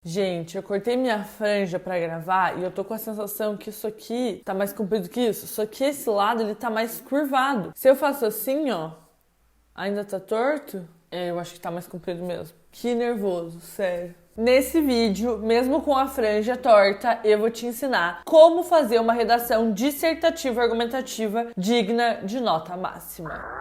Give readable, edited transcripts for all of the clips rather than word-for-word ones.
Gente, eu cortei minha franja pra gravar e eu tô com a sensação que isso aqui tá mais comprido que isso. Só que esse lado, ele tá mais curvado. Se eu faço assim, ó, ainda tá torto? É, eu acho que tá mais comprido mesmo. Que nervoso, sério. Nesse vídeo, mesmo com a franja torta, eu vou te ensinar como fazer uma redação dissertativa argumentativa digna de nota máxima.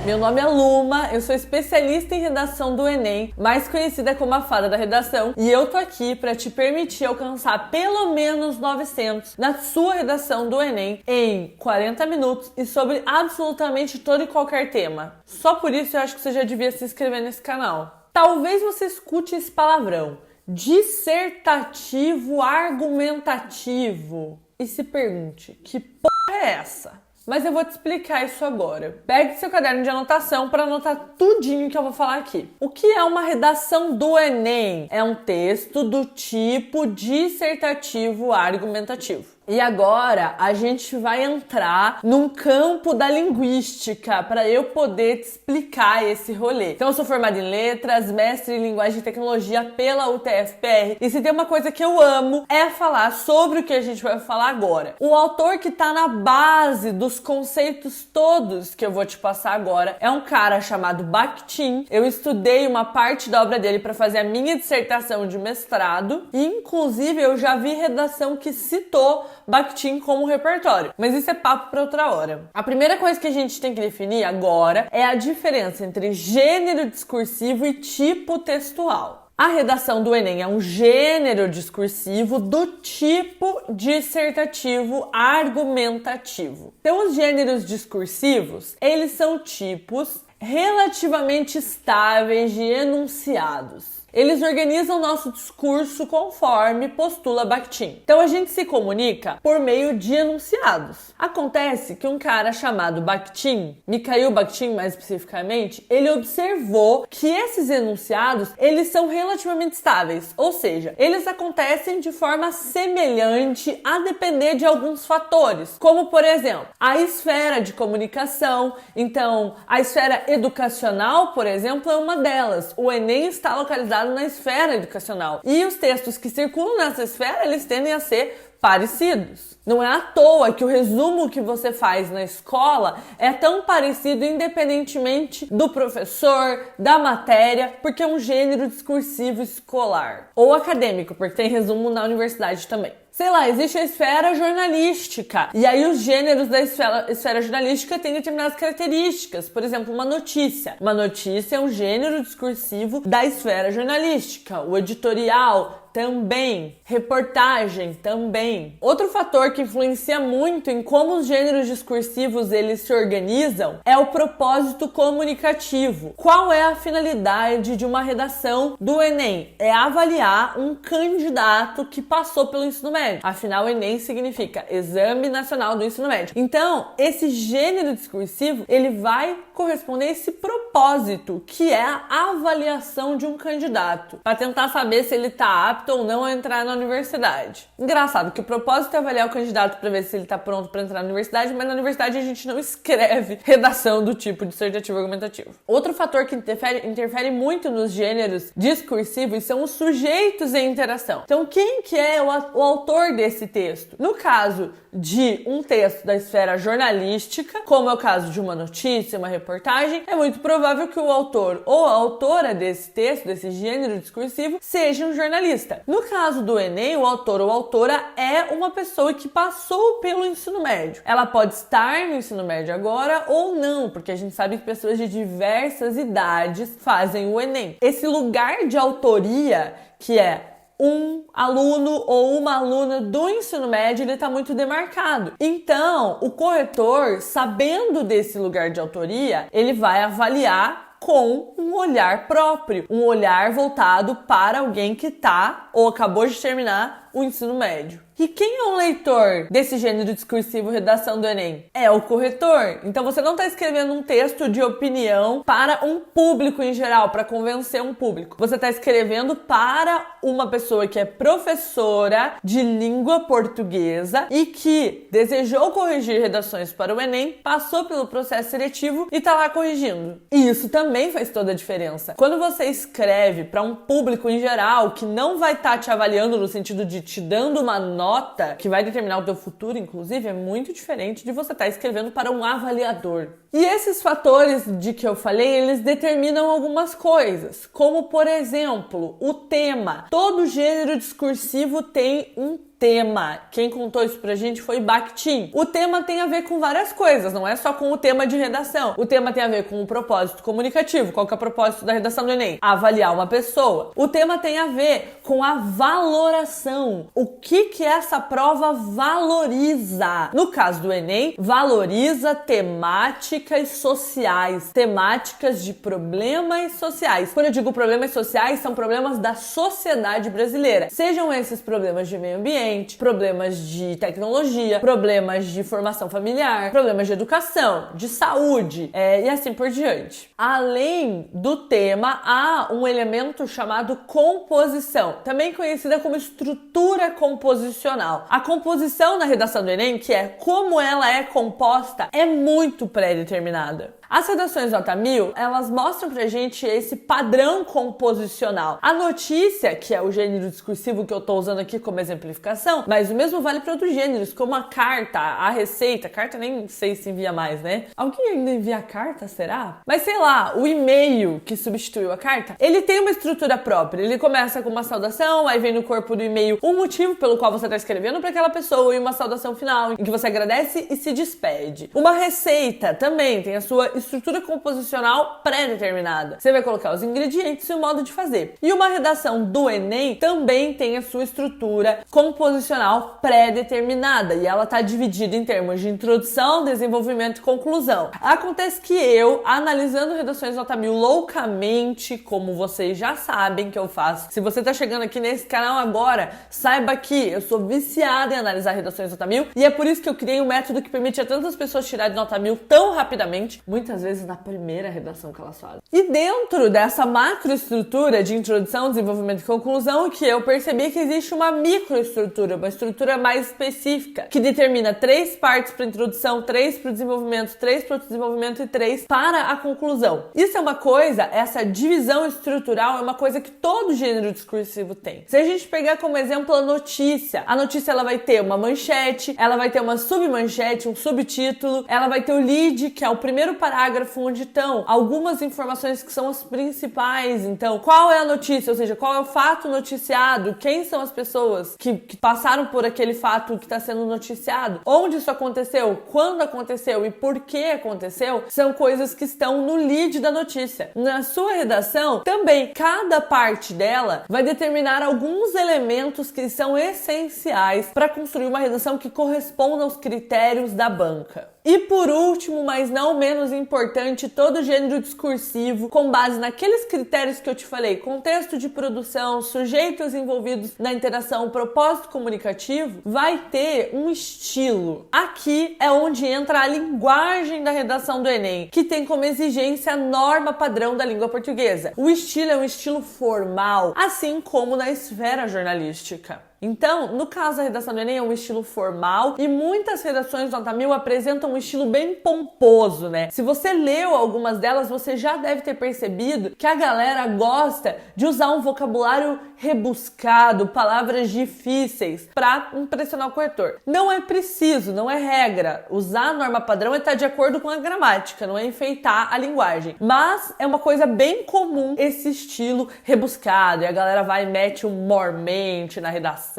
Meu nome é Luma, eu sou especialista em redação do Enem, mais conhecida como a fada da redação, e eu tô aqui para te permitir alcançar pelo menos 900 na sua redação do Enem em 40 minutos e sobre absolutamente todo e qualquer tema. Só por isso eu acho que você já devia se inscrever nesse canal. Talvez você escute esse palavrão, dissertativo argumentativo, e se pergunte, que porra é essa? Mas eu vou te explicar isso agora. Pegue seu caderno de anotação para anotar tudinho que eu vou falar aqui. O que é uma redação do Enem? É um texto do tipo dissertativo argumentativo. E agora a gente vai entrar num campo da linguística para eu poder te explicar esse rolê. Então eu sou formada em letras, mestre em linguagem e tecnologia pela UTFPR. E se tem uma coisa que eu amo é falar sobre o que a gente vai falar agora. O autor que tá na base dos conceitos todos que eu vou te passar agora é um cara chamado Bakhtin. Eu estudei uma parte da obra dele para fazer a minha dissertação de mestrado e inclusive eu já vi redação que citou Bakhtin como repertório, mas isso é papo para outra hora. A primeira coisa que a gente tem que definir agora é a diferença entre gênero discursivo e tipo textual. A redação do Enem é um gênero discursivo do tipo dissertativo argumentativo. Então, os gêneros discursivos, eles são tipos relativamente estáveis de enunciados. Eles organizam nosso discurso conforme postula Bakhtin. Então a gente se comunica por meio de enunciados. Acontece que um cara chamado Bakhtin, Mikhail Bakhtin mais especificamente, ele observou que esses enunciados, eles são relativamente estáveis, ou seja, eles acontecem de forma semelhante a depender de alguns fatores, como por exemplo, a esfera de comunicação. Então, a esfera educacional, por exemplo, é uma delas. O Enem está localizado na esfera educacional. E os textos que circulam nessa esfera, eles tendem a ser parecidos. Não é à toa que o resumo que você faz na escola é tão parecido independentemente do professor, da matéria, porque é um gênero discursivo escolar. Ou acadêmico, porque tem resumo na universidade também. Sei lá, existe a esfera jornalística. E aí os gêneros da esfera jornalística têm determinadas características. Por exemplo, uma notícia. Uma notícia é um gênero discursivo da esfera jornalística. O editorial também. Reportagem também. Outro fator que influencia muito em como os gêneros discursivos eles se organizam é o propósito comunicativo. Qual é a finalidade de uma redação do Enem? É avaliar um candidato que passou pelo ensino médio. Afinal, o Enem significa Exame Nacional do Ensino Médio. Então, esse gênero discursivo, ele vai corresponder a esse propósito, que é a avaliação de um candidato, para tentar saber se ele está apto ou não a entrar na universidade. Engraçado que o propósito é avaliar o candidato para ver se ele está pronto para entrar na universidade, mas na universidade a gente não escreve redação do tipo dissertativo argumentativo. Outro fator que interfere muito nos gêneros discursivos são os sujeitos em interação. Então, quem que é o autor desse texto? No caso de um texto da esfera jornalística, como é o caso de uma notícia, uma reportagem, é muito provável que o autor ou a autora desse texto, desse gênero discursivo, seja um jornalista. No caso do Enem, o autor ou autora é uma pessoa que passou pelo ensino médio. Ela pode estar no ensino médio agora ou não, porque a gente sabe que pessoas de diversas idades fazem o Enem. Esse lugar de autoria, que é um aluno ou uma aluna do ensino médio, ele está muito demarcado. Então, o corretor, sabendo desse lugar de autoria, ele vai avaliar com um olhar próprio, um olhar voltado para alguém que está ou acabou de terminar o ensino médio. E quem é o leitor desse gênero discursivo redação do Enem? É o corretor. Então você não está escrevendo um texto de opinião para um público em geral, para convencer um público. Você está escrevendo para uma pessoa que é professora de língua portuguesa e que desejou corrigir redações para o Enem, passou pelo processo seletivo e está lá corrigindo. E isso também faz toda a diferença. Quando você escreve para um público em geral que não vai estar te avaliando no sentido de te dando uma nota que vai determinar o teu futuro, inclusive, é muito diferente de você estar escrevendo para um avaliador. E esses fatores de que eu falei, eles determinam algumas coisas, como, por exemplo, o tema. Todo gênero discursivo tem um tema. Quem contou isso pra gente foi Bakhtin. O tema tem a ver com várias coisas, não é só com o tema de redação. O tema tem a ver com o propósito comunicativo. Qual que é o propósito da redação do Enem? Avaliar uma pessoa. O tema tem a ver com a valoração. O que essa prova valoriza? No caso do Enem, valoriza temáticas sociais, temáticas de problemas sociais. Quando eu digo problemas sociais, são problemas da sociedade brasileira. Sejam esses problemas de meio ambiente, problemas de tecnologia, problemas de formação familiar, problemas de educação, de saúde e assim por diante. Além do tema, há um elemento chamado composição, também conhecida como estrutura composicional. A composição na redação do Enem, que é como ela é composta, é muito pré-determinada. As redações nota 1000, elas mostram pra gente esse padrão composicional. A notícia, que é o gênero discursivo que eu tô usando aqui como exemplificação, mas o mesmo vale para outros gêneros, como a carta, a receita. Carta nem sei se envia mais, né? Alguém ainda envia carta, será? Mas sei lá, o e-mail que substituiu a carta, ele tem uma estrutura própria. Ele começa com uma saudação, aí vem no corpo do e-mail um motivo pelo qual você tá escrevendo para aquela pessoa e uma saudação final em que você agradece e se despede. Uma receita também tem a sua estrutura composicional pré-determinada. Você vai colocar os ingredientes e o modo de fazer. E uma redação do Enem também tem a sua estrutura composicional pré-determinada e ela está dividida em termos de introdução, desenvolvimento e conclusão. Acontece que eu, analisando redações nota 1000 loucamente, como vocês já sabem que eu faço, se você está chegando aqui nesse canal agora, saiba que eu sou viciada em analisar redações nota 1000 e é por isso que eu criei um método que permite a tantas pessoas tirarem nota 1000 tão rapidamente, muitas vezes na primeira redação que elas fazem. E dentro dessa macroestrutura de introdução, desenvolvimento e conclusão, que eu percebi que existe uma microestrutura, uma estrutura mais específica, que determina 3 partes para introdução, 3 para o desenvolvimento, 3 para o desenvolvimento e 3 para a conclusão. Isso é uma coisa, essa divisão estrutural é uma coisa que todo gênero discursivo tem. Se a gente pegar como exemplo a notícia ela vai ter uma manchete, ela vai ter uma submanchete, um subtítulo, ela vai ter o lead, que é o primeiro parágrafo onde estão algumas informações que são as principais. Então, qual é a notícia? Ou seja, qual é o fato noticiado? Quem são as pessoas que passaram por aquele fato que está sendo noticiado? Onde isso aconteceu? Quando aconteceu? E por que aconteceu? São coisas que estão no lead da notícia. Na sua redação, também, cada parte dela vai determinar alguns elementos que são essenciais para construir uma redação que corresponda aos critérios da banca. E por último, mas não menos importante, todo gênero discursivo, com base naqueles critérios que eu te falei, contexto de produção, sujeitos envolvidos na interação, propósito comunicativo, vai ter um estilo. Aqui é onde entra a linguagem da redação do Enem, que tem como exigência a norma padrão da língua portuguesa. O estilo é um estilo formal, assim como na esfera jornalística. Então, no caso da redação do Enem é um estilo formal e muitas redações nota 1000 apresentam um estilo bem pomposo, né? Se você leu algumas delas, você já deve ter percebido que a galera gosta de usar um vocabulário rebuscado, palavras difíceis para impressionar o corretor. Não é preciso, não é regra. Usar a norma padrão é estar de acordo com a gramática, não é enfeitar a linguagem. Mas é uma coisa bem comum esse estilo rebuscado e a galera vai e mete um mormente na redação,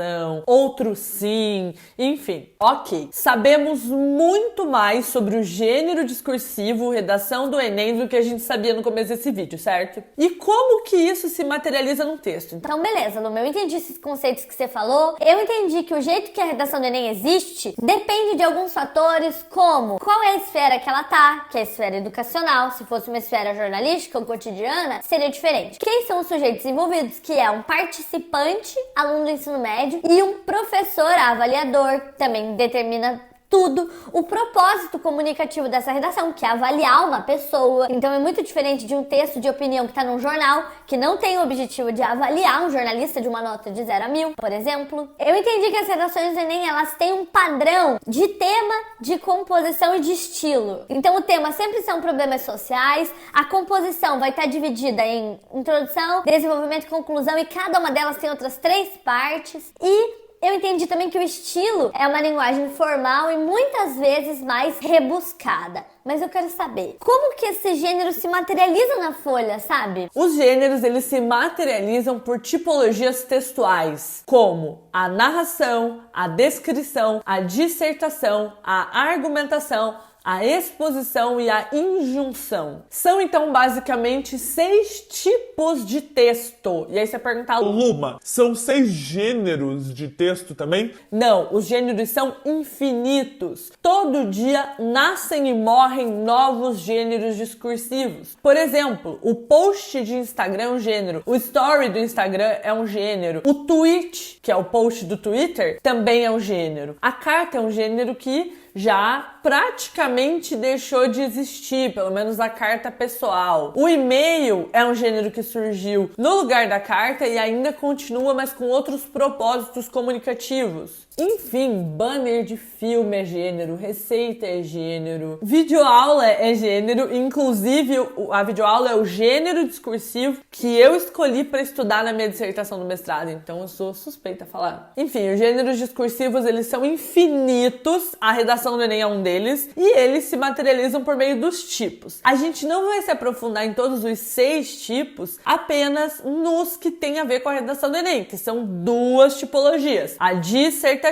outro sim, enfim. Ok, sabemos muito mais sobre o gênero discursivo, redação do Enem, do que a gente sabia no começo desse vídeo, certo? E como que isso se materializa num texto? Então, beleza, Lu, eu entendi esses conceitos que você falou. Eu entendi que o jeito que a redação do Enem existe depende de alguns fatores, como qual é a esfera que ela tá, que é a esfera educacional. Se fosse uma esfera jornalística ou cotidiana, seria diferente. Quem são os sujeitos envolvidos, que é um participante, aluno do ensino médio, médio, e um professor avaliador também determina tudo, o propósito comunicativo dessa redação, que é avaliar uma pessoa. Então é muito diferente de um texto de opinião que está num jornal, que não tem o objetivo de avaliar um jornalista de uma nota de 0 a 1000, por exemplo. Eu entendi que as redações do Enem, elas têm um padrão de tema, de composição e de estilo. Então o tema sempre são problemas sociais, a composição vai estar dividida em introdução, desenvolvimento e conclusão, e cada uma delas tem outras 3 partes. E eu entendi também que o estilo é uma linguagem formal e muitas vezes mais rebuscada. Mas eu quero saber, como que esse gênero se materializa na folha, sabe? Os gêneros, eles se materializam por tipologias textuais, como a narração, a descrição, a dissertação, a argumentação, a exposição e a injunção. São, então, basicamente 6 tipos de texto. E aí você pergunta, Luma, são 6 gêneros de texto também? Não, os gêneros são infinitos. Todo dia nascem e morrem novos gêneros discursivos. Por exemplo, o post de Instagram é um gênero, o story do Instagram é um gênero, o tweet, que é o post do Twitter, também é um gênero. A carta é um gênero que já praticamente deixou de existir, pelo menos a carta pessoal. O e-mail é um gênero que surgiu no lugar da carta e ainda continua, mas com outros propósitos comunicativos. Enfim, banner de filme é gênero, receita é gênero, videoaula é gênero, inclusive a videoaula é o gênero discursivo que eu escolhi para estudar na minha dissertação do mestrado, então eu sou suspeita a falar. Enfim, os gêneros discursivos, eles são infinitos, a redação do Enem é um deles, e eles se materializam por meio dos tipos. A gente não vai se aprofundar em todos os 6 tipos, apenas nos que tem a ver com a redação do Enem, que são 2 tipologias, a dissertativa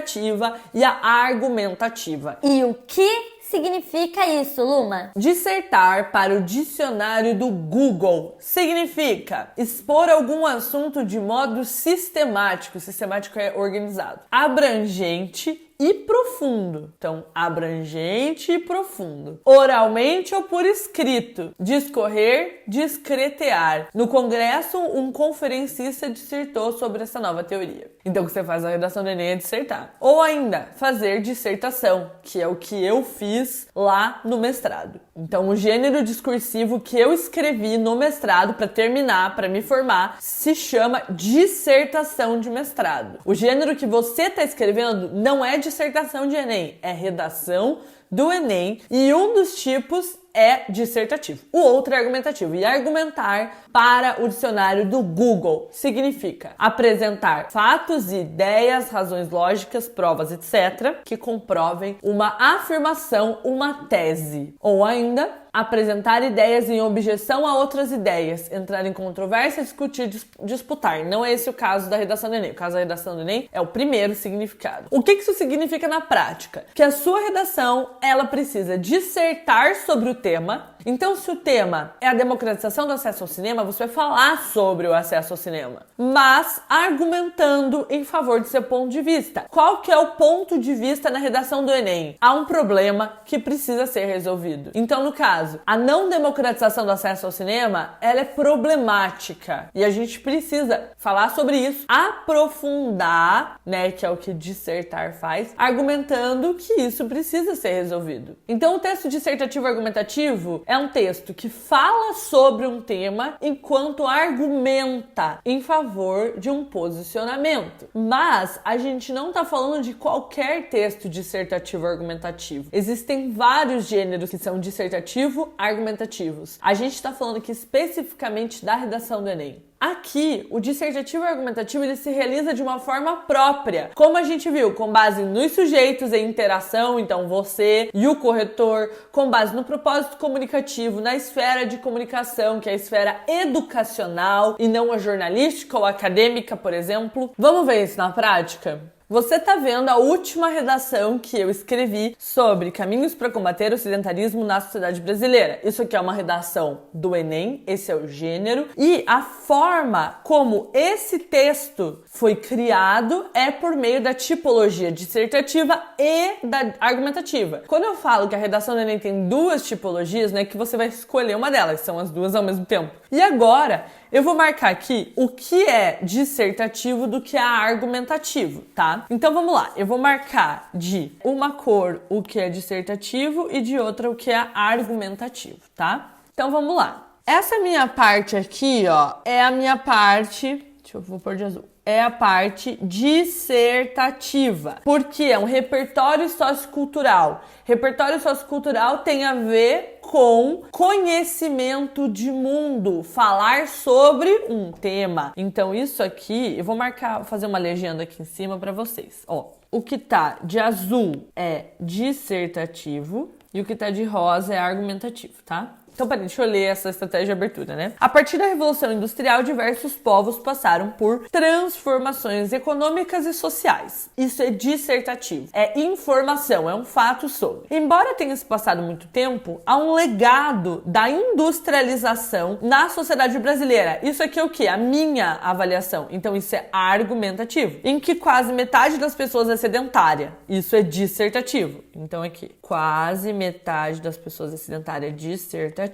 e a argumentativa. E o que significa isso, Luma? Dissertar, para o dicionário do Google, significa expor algum assunto de modo sistemático. Sistemático é organizado, abrangente e profundo. Então, abrangente e profundo. Oralmente ou por escrito. Discorrer, discretear. No congresso, um conferencista dissertou sobre essa nova teoria. Então, o que você faz na redação do Enem é dissertar. Ou ainda, fazer dissertação, que é o que eu fiz lá no mestrado. Então, o gênero discursivo que eu escrevi no mestrado para terminar, para me formar, se chama dissertação de mestrado. O gênero que você está escrevendo não é dissertação de Enem, é redação do Enem, e um dos tipos é dissertativo, o outro é argumentativo. E argumentar, para o dicionário do Google, significa apresentar fatos, ideias, razões lógicas, provas, etc., que comprovem uma afirmação, uma tese. Ou ainda, apresentar ideias em objeção a outras ideias, entrar em controvérsia, discutir, disputar. Não é esse o caso da redação do Enem. O caso da redação do Enem é o primeiro significado. O que isso significa na prática? Que a sua redação, ela precisa dissertar sobre o tema. Então, se o tema é a democratização do acesso ao cinema, você vai falar sobre o acesso ao cinema, mas argumentando em favor do seu ponto de vista. Qual que é o ponto de vista na redação do Enem? Há um problema que precisa ser resolvido. Então, no caso, a não democratização do acesso ao cinema, ela é problemática e a gente precisa falar sobre isso, aprofundar, né, que é o que dissertar faz, argumentando que isso precisa ser resolvido. Então, o texto dissertativo argumentativo é um texto que fala sobre um tema enquanto argumenta em favor de um posicionamento. Mas a gente não está falando de qualquer texto dissertativo argumentativo. Existem vários gêneros que são dissertativo-argumentativos. A gente está falando aqui especificamente da redação do Enem. Aqui, o dissertativo e argumentativo ele se realiza de uma forma própria, como a gente viu, com base nos sujeitos em interação, então você e o corretor, com base no propósito comunicativo, na esfera de comunicação, que é a esfera educacional e não a jornalística ou acadêmica, por exemplo. Vamos ver isso na prática? Você tá vendo a última redação que eu escrevi sobre caminhos para combater o sedentarismo na sociedade brasileira. Isso aqui é uma redação do Enem, esse é o gênero, e a forma como esse texto foi criado é por meio da tipologia dissertativa e da argumentativa. Quando eu falo que a redação do Enem tem 2 tipologias, não é que você vai escolher uma delas, são as 2 ao mesmo tempo. E agora, eu vou marcar aqui o que é dissertativo do que é argumentativo, tá? Então vamos lá, eu vou marcar de uma cor o que é dissertativo e de outra o que é argumentativo, tá? Então vamos lá. Essa minha parte aqui, ó, é a minha parte... vou pôr de azul. É a parte dissertativa, porque é um repertório sociocultural. Repertório sociocultural tem a ver com conhecimento de mundo, falar sobre um tema. Então isso aqui, eu vou marcar, fazer uma legenda aqui em cima para vocês. Ó, o que tá de azul é dissertativo e o que tá de rosa é argumentativo, tá? Então, peraí, deixa eu ler essa estratégia de abertura, né? A partir da Revolução Industrial, diversos povos passaram por transformações econômicas e sociais. Isso é dissertativo. É informação, é um fato sobre. Embora tenha se passado muito tempo, há um legado da industrialização na sociedade brasileira. Isso aqui é o quê? A minha avaliação. Então, isso é argumentativo. Em que quase metade das pessoas é sedentária. Isso é dissertativo. Então, aqui, quase metade das pessoas é sedentária é dissertativo.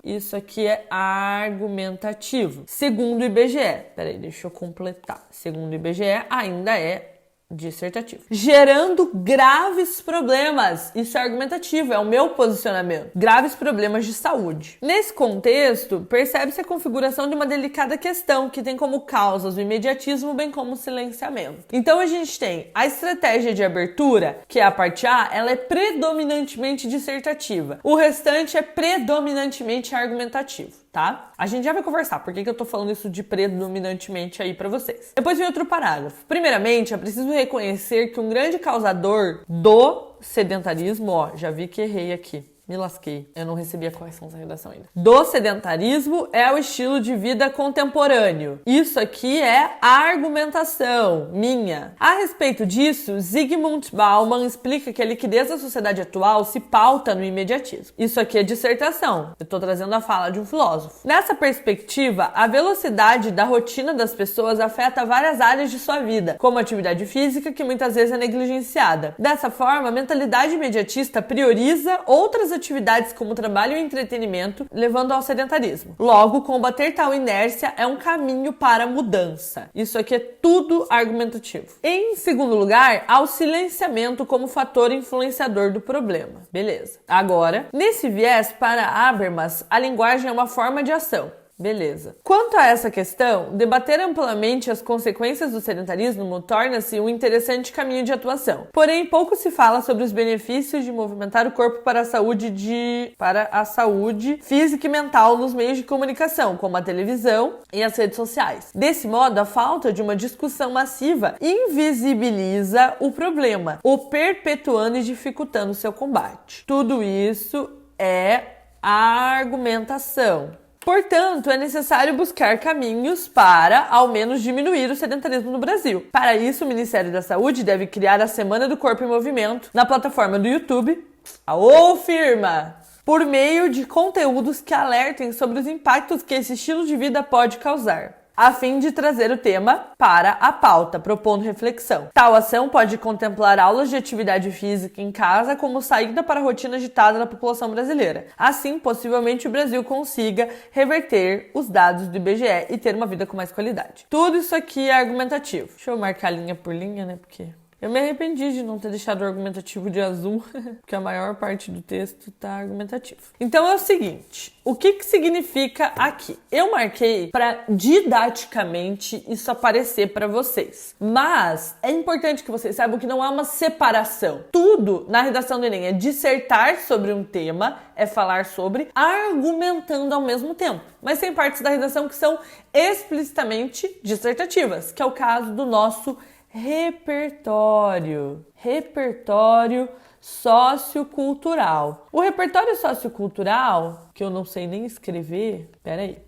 Isso aqui é argumentativo. Segundo o IBGE, peraí, deixa eu completar. Segundo o IBGE, ainda é dissertativo. Gerando graves problemas. Isso é argumentativo, é o meu posicionamento. Graves problemas de saúde. Nesse contexto, percebe-se a configuração de uma delicada questão que tem como causas o imediatismo, bem como o silenciamento. Então a gente tem a estratégia de abertura, que é a parte A, ela é predominantemente dissertativa. O restante é predominantemente argumentativo. Tá? A gente já vai conversar por que eu tô falando isso de predominantemente aí pra vocês. Depois vem outro parágrafo. Primeiramente, é preciso reconhecer que um grande causador do sedentarismo, ó, já vi que errei aqui. Me lasquei. Eu não recebi a correção da redação ainda. Do sedentarismo é o estilo de vida contemporâneo. Isso aqui é argumentação minha. A respeito disso, Zygmunt Bauman explica que a liquidez da sociedade atual se pauta no imediatismo. Isso aqui é dissertação. Eu tô trazendo a fala de um filósofo. Nessa perspectiva, a velocidade da rotina das pessoas afeta várias áreas de sua vida, como a atividade física, que muitas vezes é negligenciada. Dessa forma, a mentalidade imediatista prioriza outras atividades como trabalho e entretenimento, levando ao sedentarismo. Logo, combater tal inércia é um caminho para a mudança. Isso aqui é tudo argumentativo. Em segundo lugar, há o silenciamento como fator influenciador do problema. Beleza. Agora, nesse viés, para Habermas, a linguagem é uma forma de ação. Beleza. Quanto a essa questão, debater amplamente as consequências do sedentarismo torna-se um interessante caminho de atuação. Porém, pouco se fala sobre os benefícios de movimentar o corpo para a saúde física e mental nos meios de comunicação, como a televisão e as redes sociais. Desse modo, a falta de uma discussão massiva invisibiliza o problema, o perpetuando e dificultando seu combate. Tudo isso é argumentação. Portanto, é necessário buscar caminhos para, ao menos, diminuir o sedentarismo no Brasil. Para isso, o Ministério da Saúde deve criar a Semana do Corpo em Movimento na plataforma do YouTube. Aô, firma! Por meio de conteúdos que alertem sobre os impactos que esse estilo de vida pode causar, a fim de trazer o tema para a pauta, propondo reflexão. Tal ação pode contemplar aulas de atividade física em casa como saída para a rotina agitada da população brasileira. Assim, possivelmente o Brasil consiga reverter os dados do IBGE e ter uma vida com mais qualidade. Tudo isso aqui é argumentativo. Deixa eu marcar linha por linha, né, porque... eu me arrependi de não ter deixado o argumentativo de azul, porque a maior parte do texto tá argumentativo. Então é o seguinte, o que significa aqui? Eu marquei para didaticamente isso aparecer para vocês, mas é importante que vocês saibam que não há uma separação. Tudo na redação do Enem é dissertar sobre um tema, é falar sobre, argumentando ao mesmo tempo. Mas tem partes da redação que são explicitamente dissertativas, que é o caso do nosso repertório sociocultural. O repertório sociocultural, que eu não sei nem escrever, peraí,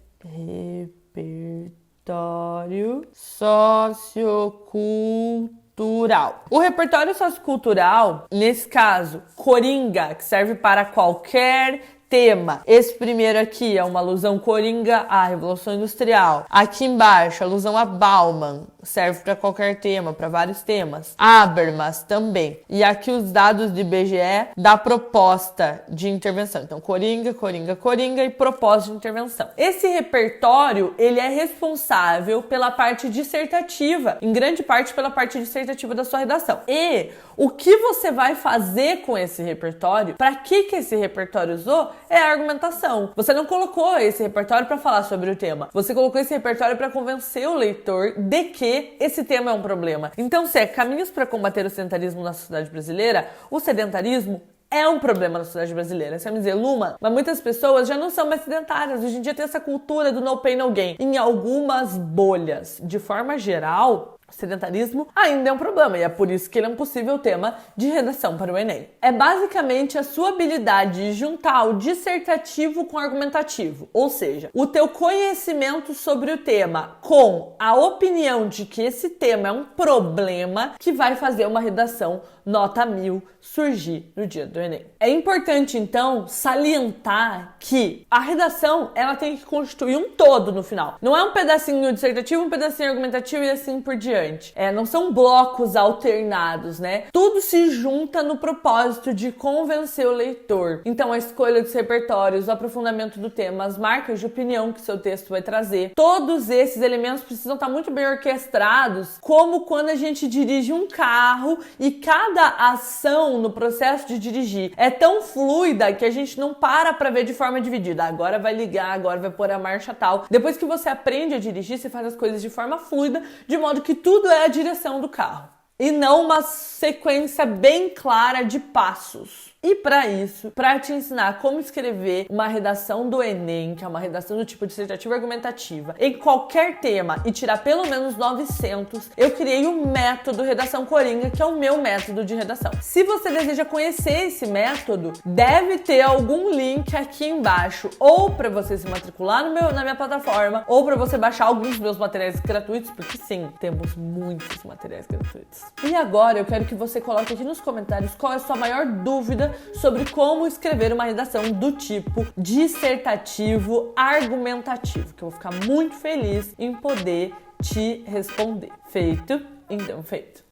repertório sociocultural. O repertório sociocultural, nesse caso, coringa, que serve para qualquer tema. Esse primeiro aqui é uma alusão coringa à Revolução Industrial. Aqui embaixo, alusão a Bauman, serve para qualquer tema, para vários temas. Habermas também. E aqui os dados de IBGE da proposta de intervenção. Então, coringa, coringa, coringa e propósito de intervenção. Esse repertório, ele é responsável pela parte dissertativa, em grande parte pela parte dissertativa da sua redação. E o que você vai fazer com esse repertório, para que esse repertório usou, é a argumentação. Você não colocou esse repertório para falar sobre o tema. Você colocou esse repertório para convencer o leitor de que esse tema é um problema. Então, se é caminhos para combater o sedentarismo na sociedade brasileira, o sedentarismo é um problema na sociedade brasileira. Você vai me dizer, Luma, mas muitas pessoas já não são mais sedentárias. Hoje em dia tem essa cultura do no pain, no gain. Em algumas bolhas. De forma geral, o sedentarismo ainda é um problema e é por isso que ele é um possível tema de redação para o Enem. É basicamente a sua habilidade de juntar o dissertativo com o argumentativo, ou seja, o teu conhecimento sobre o tema com a opinião de que esse tema é um problema que vai fazer uma redação nota 1000 surgir no dia do Enem. É importante, então, salientar que a redação, ela tem que constituir um todo no final. Não é um pedacinho dissertativo, um pedacinho argumentativo e assim por diante. Não são blocos alternados, né? Tudo se junta no propósito de convencer o leitor. Então, a escolha dos repertórios, o aprofundamento do tema, as marcas de opinião que seu texto vai trazer, todos esses elementos precisam estar muito bem orquestrados, como quando a gente dirige um carro e cada ação no processo de dirigir é tão fluida que a gente não para ver de forma dividida. Agora vai ligar, agora vai pôr a marcha tal. Depois que você aprende a dirigir, você faz as coisas de forma fluida, de modo que tudo é a direção do carro. E não uma sequência bem clara de passos. E para isso, para te ensinar como escrever uma redação do Enem, que é uma redação do tipo dissertativa argumentativa, em qualquer tema e tirar pelo menos 900, eu criei o método Redação Coringa, que é o meu método de redação. Se você deseja conhecer esse método, deve ter algum link aqui embaixo, ou para você se matricular na minha plataforma, ou para você baixar alguns dos meus materiais gratuitos, porque sim, temos muitos materiais gratuitos. E agora eu quero que você coloque aqui nos comentários qual é a sua maior dúvida sobre como escrever uma redação do tipo dissertativo argumentativo, que eu vou ficar muito feliz em poder te responder. Feito? Então feito.